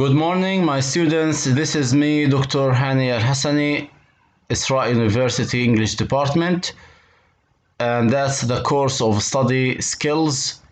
Good morning, my students. This is me, Dr. Hani Alhasani, Isra University English Department, and that's the course of study skills.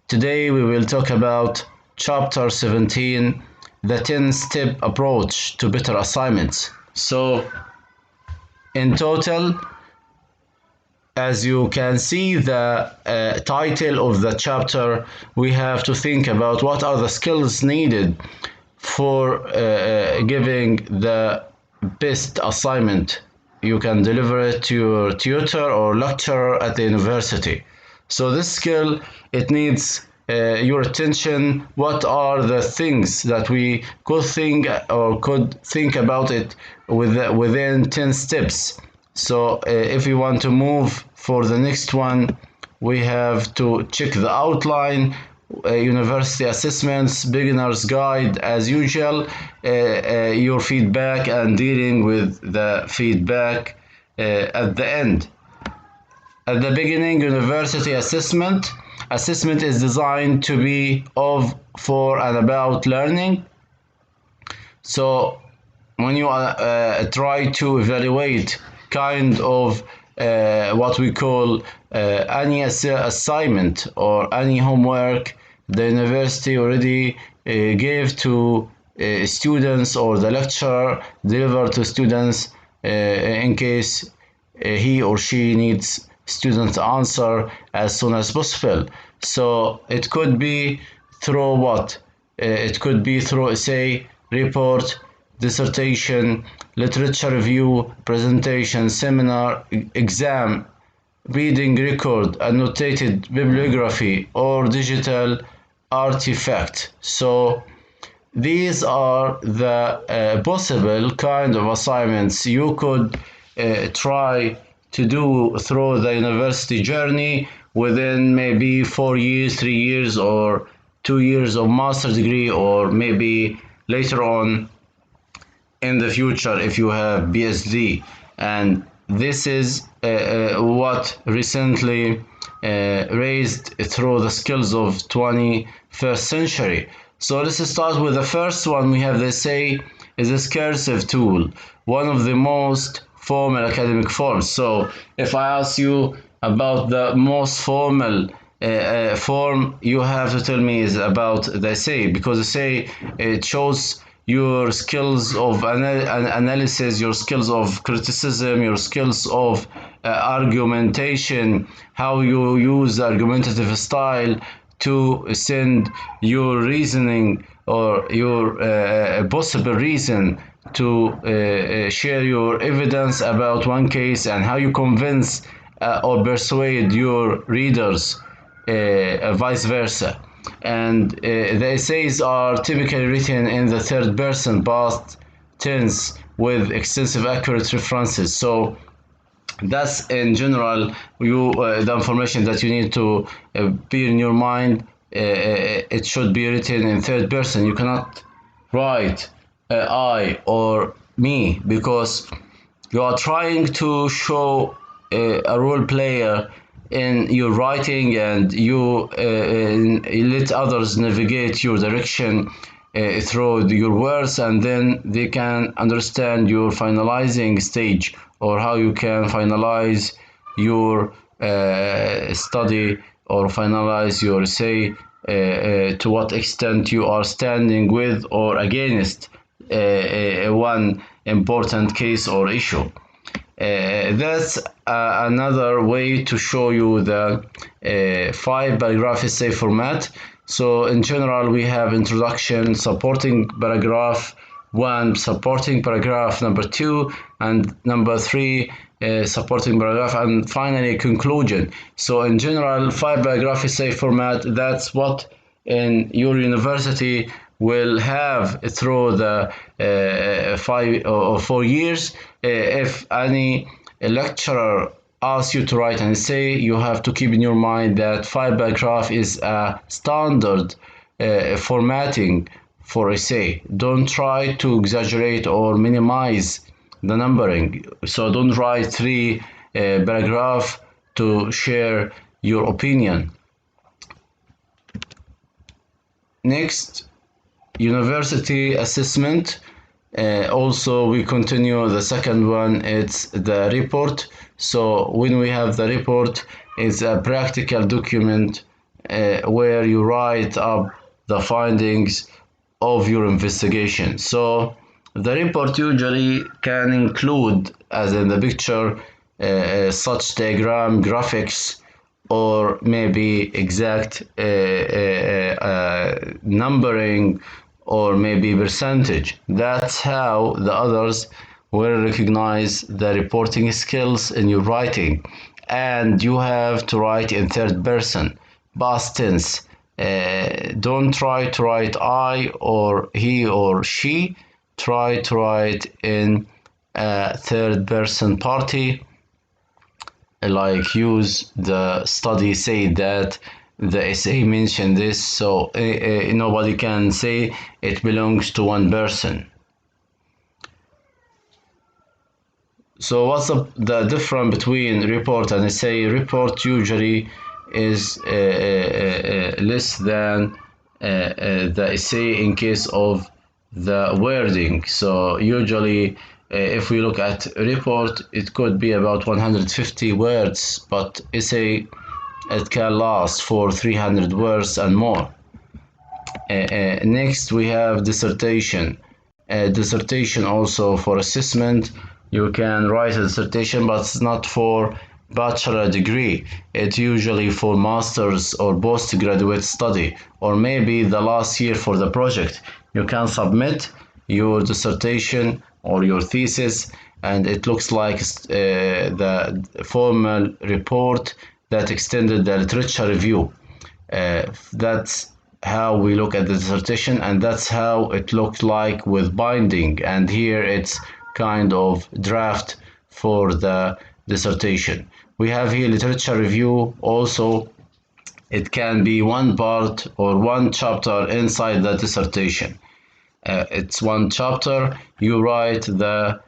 Today we will talk about Chapter 17, the 10-step approach to better assignments. So, in total, as you can see the title of the chapter, we have to think about what are the skills needed for giving the best assignment you can deliver it to your tutor or lecturer at the university. So this skill, it needs your attention. What are the things that we could think about it within 10 steps? So if you want to move for the next one, we have to check the outline, university assessments, beginner's guide as usual, your feedback and dealing with the feedback at the end. At the beginning, university assessment. Assessment is designed to be of, for, and about learning. So when you try to evaluate kind of what we call any assignment or any homework the university already gave to students, or the lecturer deliver to students in case he or she needs students answer as soon as possible. So it could be through what? It could be through essay, report, dissertation, literature review, presentation, seminar, exam, reading record, annotated bibliography, or digital artifact. So these are the possible kind of assignments you could try to do through the university journey within maybe 4 years, 3 years, or 2 years of master degree, or maybe later on in the future if you have PhD. And this is what recently raised through the skills of 21st century. So let's start with the first one. We have the essay is a discursive tool, one of the most formal academic forms. So if I ask you about the most formal form, you have to tell me is about the essay, because essay, it shows your skills of analysis, your skills of criticism, your skills of argumentation, how you use the argumentative style to send your reasoning or your possible reason to share your evidence about one case, and how you convince or persuade your readers, vice versa. And the essays are typically written in the third person past tense with extensive accurate references. So that's in general the information that you need to be in your mind. It should be written in third person. You cannot write I or me, because you are trying to show a role player in your writing, and you let others navigate your direction through your words, and then they can understand your finalizing stage, or how you can finalize your study, or finalize your essay, to what extent you are standing with or against one important case or issue. That's another way to show you the 5-paragraph essay format. So in general, we have introduction, supporting paragraph 1, supporting paragraph number 2, and number 3, supporting paragraph, and finally conclusion. So in general, 5-paragraph essay format, that's what in your university will have through the 5 or 4 years. If any lecturer asks you to write an essay, you have to keep in your mind that 5-paragraph is a standard formatting for essay. Don't try to exaggerate or minimize the numbering. So don't write 3 paragraph to share your opinion. Next, university assessment. Also, we continue the second one, it's the report. So when we have the report, it's a practical document where you write up the findings of your investigation. So the report usually can include, as in the picture, such diagram, graphics, or maybe exact numbering, or maybe percentage. That's how the others will recognize the reporting skills in your writing. And you have to write in third person, past tense. Don't try to write I or he or she. Try to write in third person party, like use the study say that the essay mentioned this, so nobody can say it belongs to one person. So what's the difference between report and essay? Report usually is less than the essay in case of the wording. So usually if we look at report, it could be about 150 words, but essay, it can last for 300 words and more. Next we have dissertation. Dissertation also for assessment. You can write a dissertation, but it's not for bachelor degree. It's usually for master's or postgraduate study, or maybe the last year for the project. You can submit your dissertation or your thesis, and it looks like the formal report that extended the literature review. That's how we look at the dissertation, and that's how it looked like with binding. And here it's kind of draft for the dissertation. We have here literature review also. It can be one part or one chapter inside the dissertation. It's one chapter. You write the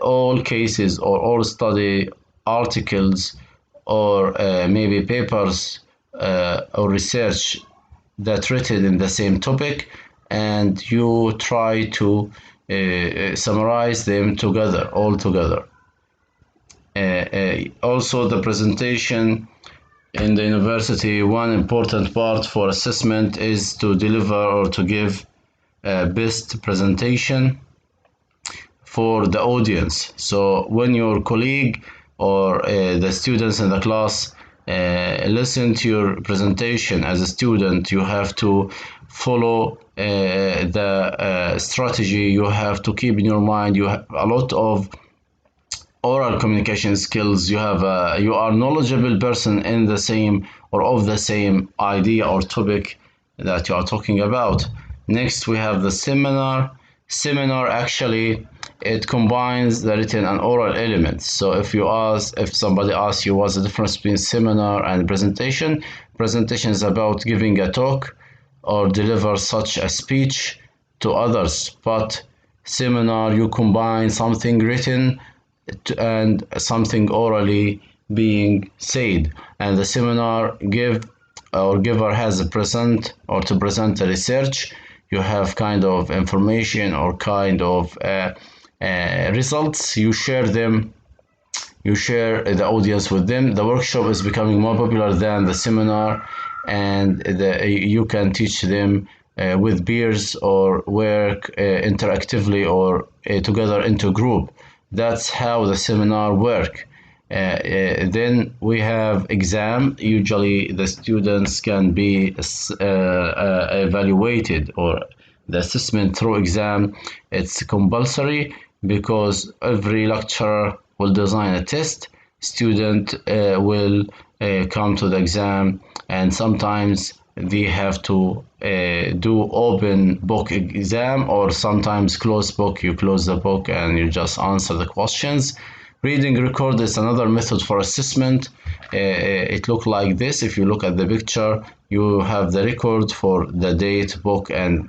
all cases or all study articles, or maybe papers or research that written in the same topic, and you try to summarize them together, all together. Also, the presentation in the university, one important part for assessment is to deliver or to give best presentation for the audience. So when your colleague or the students in the class listen to your presentation as a student, you have to follow the strategy. You have to keep in your mind you have a lot of oral communication skills. You are knowledgeable person in the same or of the same idea or topic that you are talking about. Next we have the seminar. Seminar actually it combines the written and oral elements. So if somebody asks you what's the difference between seminar and presentation, presentation is about giving a talk or deliver such a speech to others, but seminar you combine something written and something orally being said. And the seminar giver has a present or to present the research. You have kind of information or kind of results. You share them. You share the audience with them. The workshop is becoming more popular than the seminar, and you can teach them with peers or work interactively or together into group. That's how the seminar work. Then we have exam. Usually the students can be evaluated, or the assessment through exam. It's compulsory because every lecturer will design a test. Student will come to the exam, and sometimes they have to do open book exam, or sometimes closed book. You close the book and you just answer the questions. Reading record is another method for assessment. It looks like this. If you look at the picture, you have the record for the date, book, and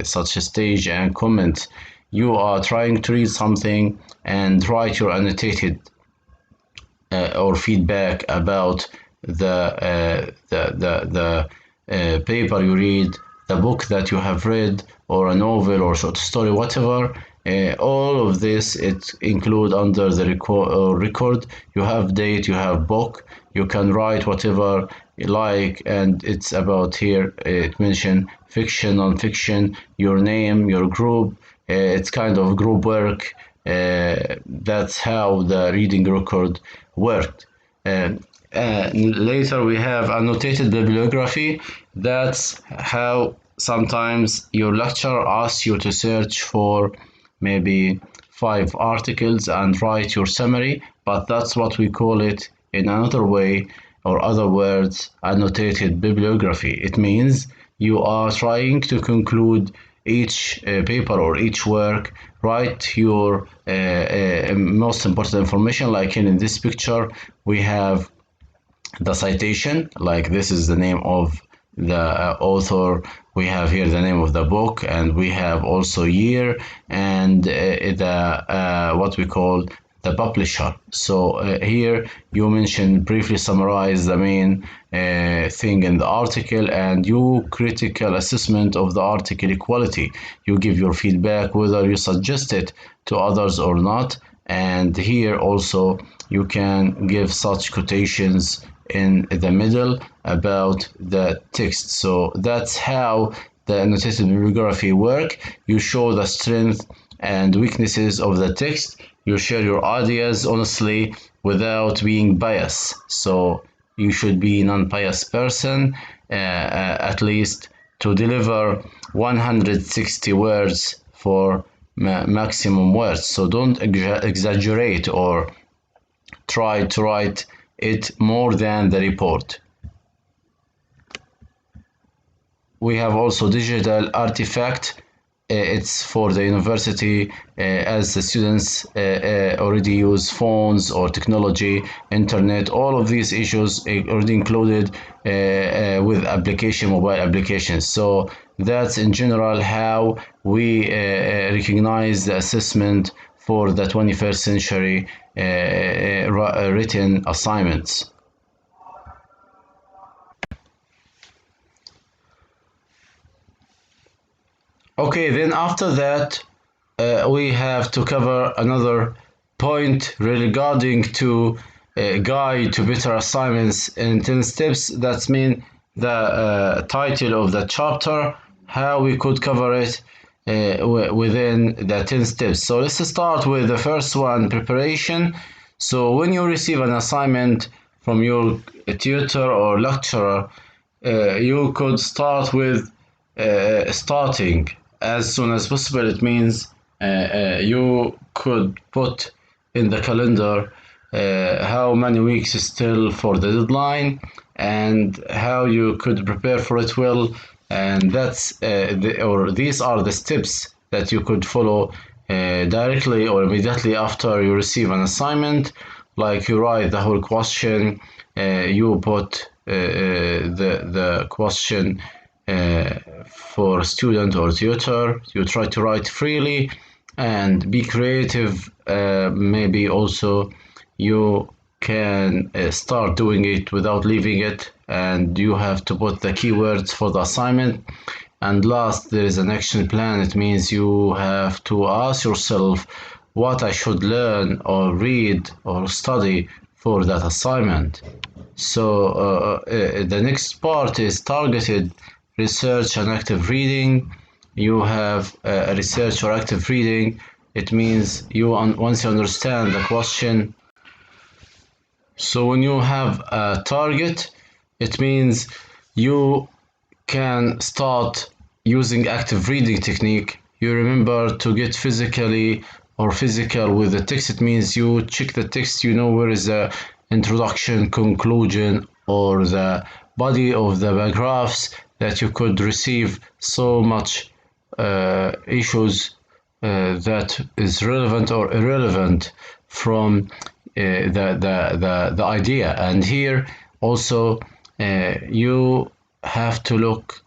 such a stage and comment. You are trying to read something and write your annotated or feedback about the paper you read, the book that you have read, or a novel or short story, whatever. All of this it include under the record. You have date, you have book, you can write whatever you like, and it's about here. It mention fiction, non-fiction, your name, your group. It's kind of group work. That's how the reading record worked. Later we have annotated bibliography. That's how sometimes your lecturer asks you to search for maybe 5 articles and write your summary, but that's what we call it in another way, or other words, annotated bibliography. It means you are trying to conclude each paper or each work, write your most important information. Like in this picture, we have the citation, like this is the name of the author, we have here the name of the book, and we have also year and the what we call the publisher. So here you mention, briefly summarize the main thing in the article, and you critical assessment of the article quality. You give your feedback whether you suggest it to others or not, and here also you can give such quotations in the middle about the text. So that's how the annotated bibliography work. You show the strength and weaknesses of the text. You share your ideas honestly without being biased. So you should be non-biased person, at least to deliver 160 words for maximum words. So don't exaggerate or try to write it more than the report. We have also digital artifact. It's for the university, as the students already use phones or technology, internet. All of these issues already included with mobile applications. So that's in general how we recognize the assessment for the 21st century written assignments. Okay, then after that, we have to cover another point regarding to guide to better assignments in 10 steps. That's mean the title of the chapter, how we could cover it within the 10 steps. So let's start with the first one, preparation. So when you receive an assignment from your tutor or lecturer, you could start with starting as soon as possible. It means you could put in the calendar how many weeks is still for the deadline and how you could prepare for it well. And that's these are the steps that you could follow directly or immediately after you receive an assignment. Like you write the whole question, you put the question for student or tutor. You try to write freely and be creative. Maybe also you can start doing it without leaving it, and you have to put the keywords for the assignment. And last, there is an action plan. It means you have to ask yourself what I should learn or read or study for that assignment. So the next part is targeted research and active reading. You have research or active reading. It means once you understand the question. So when you have a target, it means you can start using active reading technique. You remember to get physical with the text. It means you check the text, you know where is the introduction, conclusion, or the body of the paragraphs, that you could receive so much issues that is relevant or irrelevant from the idea. And here also you have to look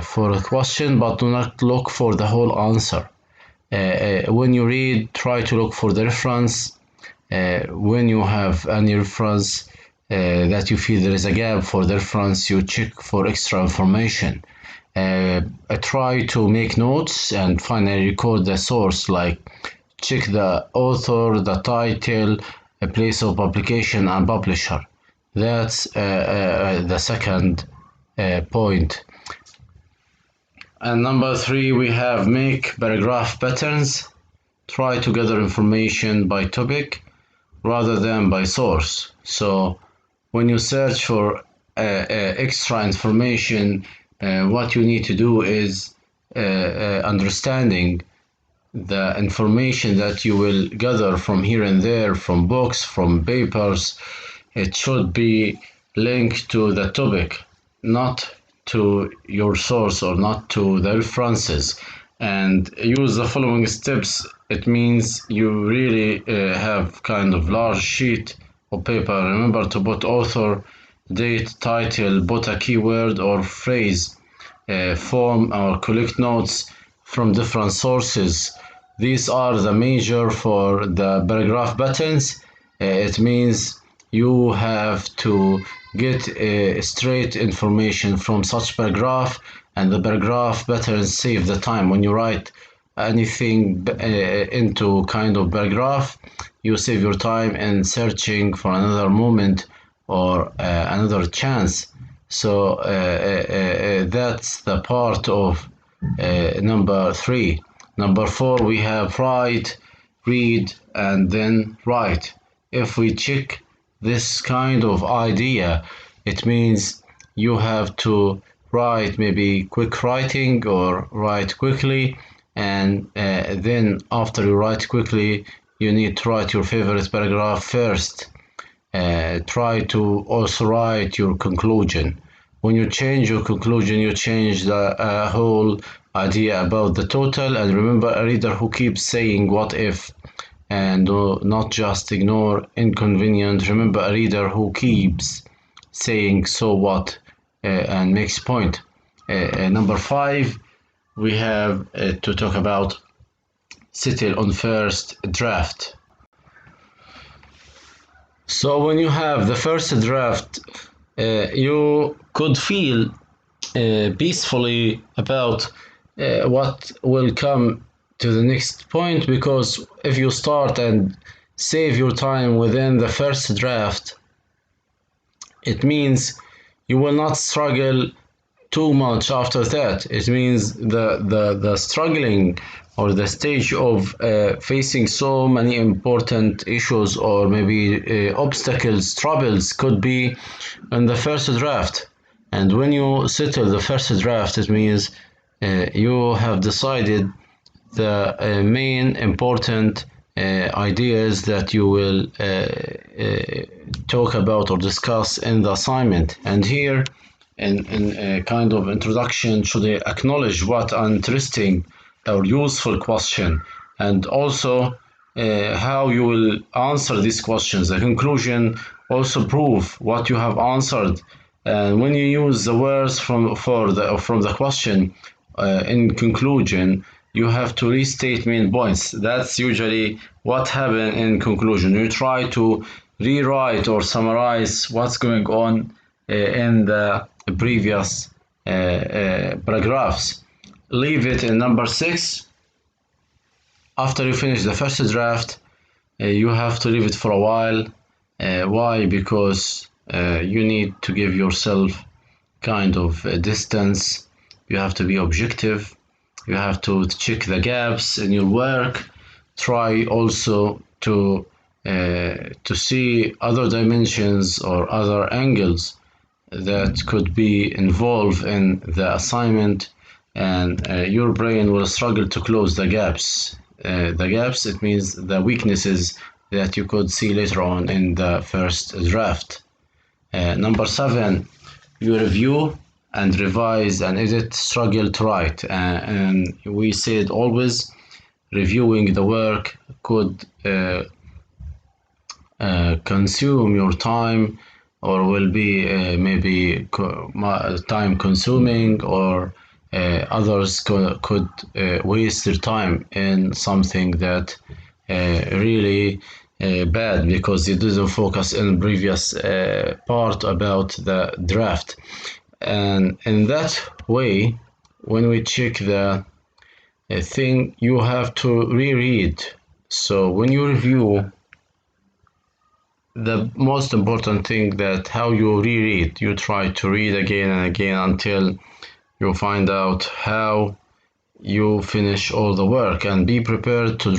for a question, but do not look for the whole answer. When you read, try to look for the reference. When you have any reference that you feel there is a gap for the reference, you check for extra information. try to make notes and finally record the source, like check the author, the title, a place of publication, and publisher. That's the second point. And number three, we have make paragraph patterns. Try to gather information by topic rather than by source. So when you search for extra information, what you need to do is understanding the information that you will gather from here and there, from books, from papers. It should be linked to the topic, not to your source or not to the references. And use the following steps. It means you really have kind of large sheet of paper. Remember to put author, date, title, put a keyword or phrase, form or collect notes from different sources. These are the major for the paragraph buttons. It means you have to get straight information from such paragraph, and the paragraph buttons save the time. When you write anything into kind of paragraph, you save your time in searching for another moment or another chance. So that's the part of number three. Number four, we have write, read, and then write. If we check this kind of idea, it means you have to write maybe quick writing or write quickly, and then after you write quickly, you need to write your favorite paragraph first. Try to also write your conclusion. When you change your conclusion, you change the whole idea about the total. And remember, a reader who keeps saying what if, and not just ignore inconvenient. Remember, a reader who keeps saying so what and makes point. Number five, we have to talk about settle on first draft. So when you have the first draft, you could feel peacefully about what will come to the next point, because if you start and save your time within the first draft, it means you will not struggle too much after that. It means the struggling or the stage of facing so many important issues or maybe obstacles, troubles could be in the first draft. And when you settle the first draft, it means you have decided the main important ideas that you will talk about or discuss in the assignment. And here, in a kind of introduction, should acknowledge what an interesting or useful question, and also how you will answer these questions. The conclusion also prove what you have answered. And when you use the words from the question in conclusion, you have to restate main points. That's usually what happens in conclusion. You try to rewrite or summarize what's going on in the previous paragraphs. Leave it in number six. After you finish the first draft, you have to leave it for a while. Why? Because you need to give yourself kind of a distance. You have to be objective. You have to check the gaps in your work. Try also to see other dimensions or other angles that could be involved in the assignment, and your brain will struggle to close the gaps. The gaps, it means the weaknesses that you could see later on in the first draft. Number seven, you review and revise and edit, struggle to write. And we said always reviewing the work could consume your time, or will be maybe time consuming, or others could waste their time in something that really bad because they didn't focus in previous part about the draft. And in that way, when we check the thing, you have to reread. So when you review, the most important thing that how you reread, you try to read again and again until you find out how you finish all the work, and be prepared to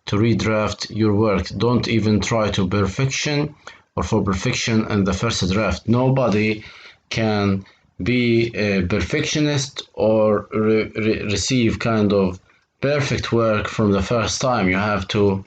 redraft your work. Don't even try to perfection or for perfection in the first draft. Nobody can be a perfectionist or receive kind of perfect work from the first time. You have to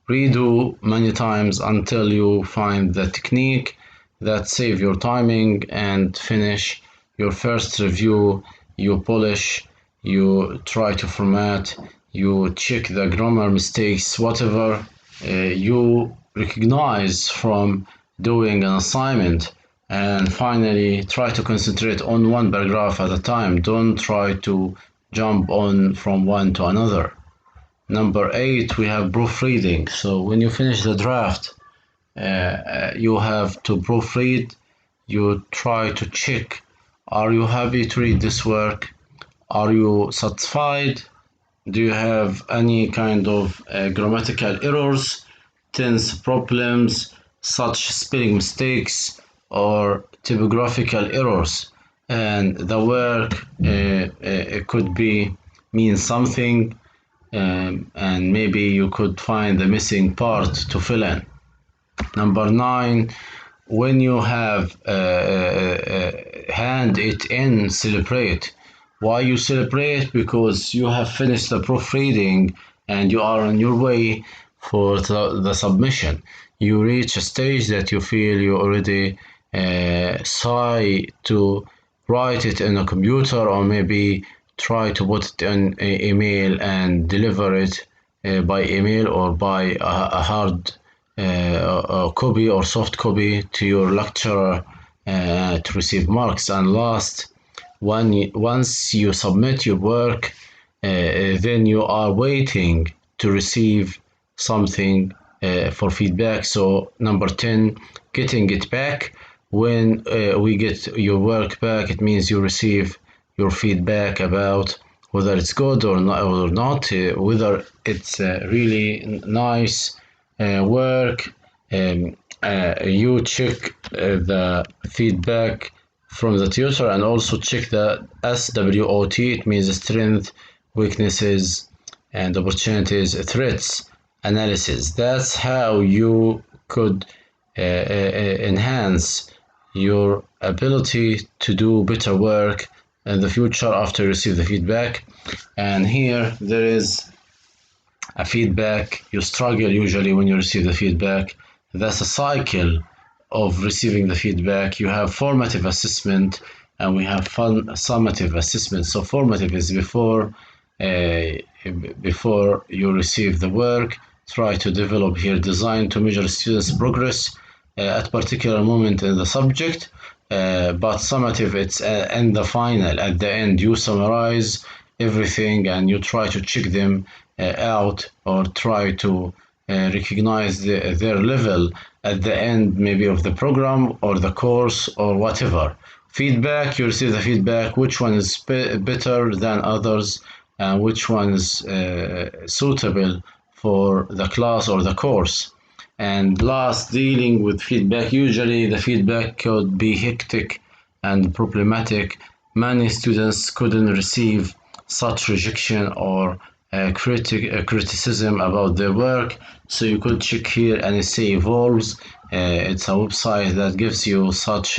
redo many times until you find the technique that save your timing and finish your first review. You polish, you try to format, you check the grammar mistakes, whatever you recognize from doing an assignment, and finally try to concentrate on one paragraph at a time. Don't try to jump on from one to another. Number 8, we have proofreading. So when you finish the draft, you have to proofread. You try to check, are you happy to read this work? Are you satisfied? Do you have any kind of grammatical errors, tense problems, such spelling mistakes, or typographical errors? And the work it could be mean something, and maybe you could find the missing part to fill in. Number 9, when you have hand it in, celebrate. Why you celebrate? Because you have finished the proofreading and you are on your way for the submission. You reach a stage that you feel you already try to write it in a computer, or maybe try to put it in an email and deliver it by email or by a hard copy or soft copy to your lecturer to receive marks. And last, once you submit your work, then you are waiting to receive something for feedback. So number 10, getting it back. When we get your work back, it means you receive your feedback about whether it's good or not, whether it's really nice work. You check the feedback from the tutor, and also check the SWOT. It means strength, weaknesses, and opportunities, threats analysis. That's how you could enhance your ability to do better work in the future after you receive the feedback. And here there is a feedback. You struggle usually when you receive the feedback. That's a cycle of receiving the feedback. You have formative assessment and we have summative assessment. So formative is before you receive the work. Try to develop here design to measure students' progress at particular moment in the subject. But summative, it's in the final. At the end, you summarize everything and you try to check them out, or try to recognize their level at the end, maybe of the program or the course or whatever. Feedback, you receive the feedback, which one is better than others, and which one is suitable for the class or the course. And last, dealing with feedback. Usually the feedback could be hectic and problematic. Many students couldn't receive such rejection or criticism about their work. So you could check here and say Evolves. It's a website that gives you such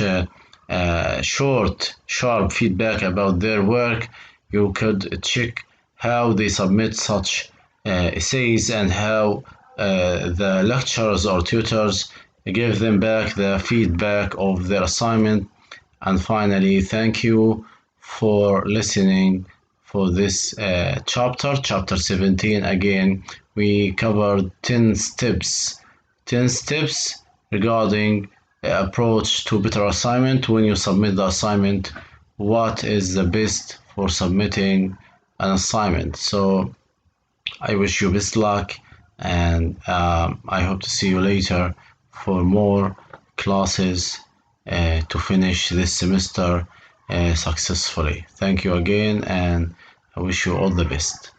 short, sharp feedback about their work. You could check how they submit such essays, and how the lecturers or tutors give them back the feedback of their assignment. And finally, thank you for listening for this chapter 17. Again, we covered 10 steps regarding approach to better assignment. When you submit the assignment, what is the best for submitting an assignment? So I wish you best luck, and I hope to see you later for more classes to finish this semester successfully. Thank you again, and I wish you all the best.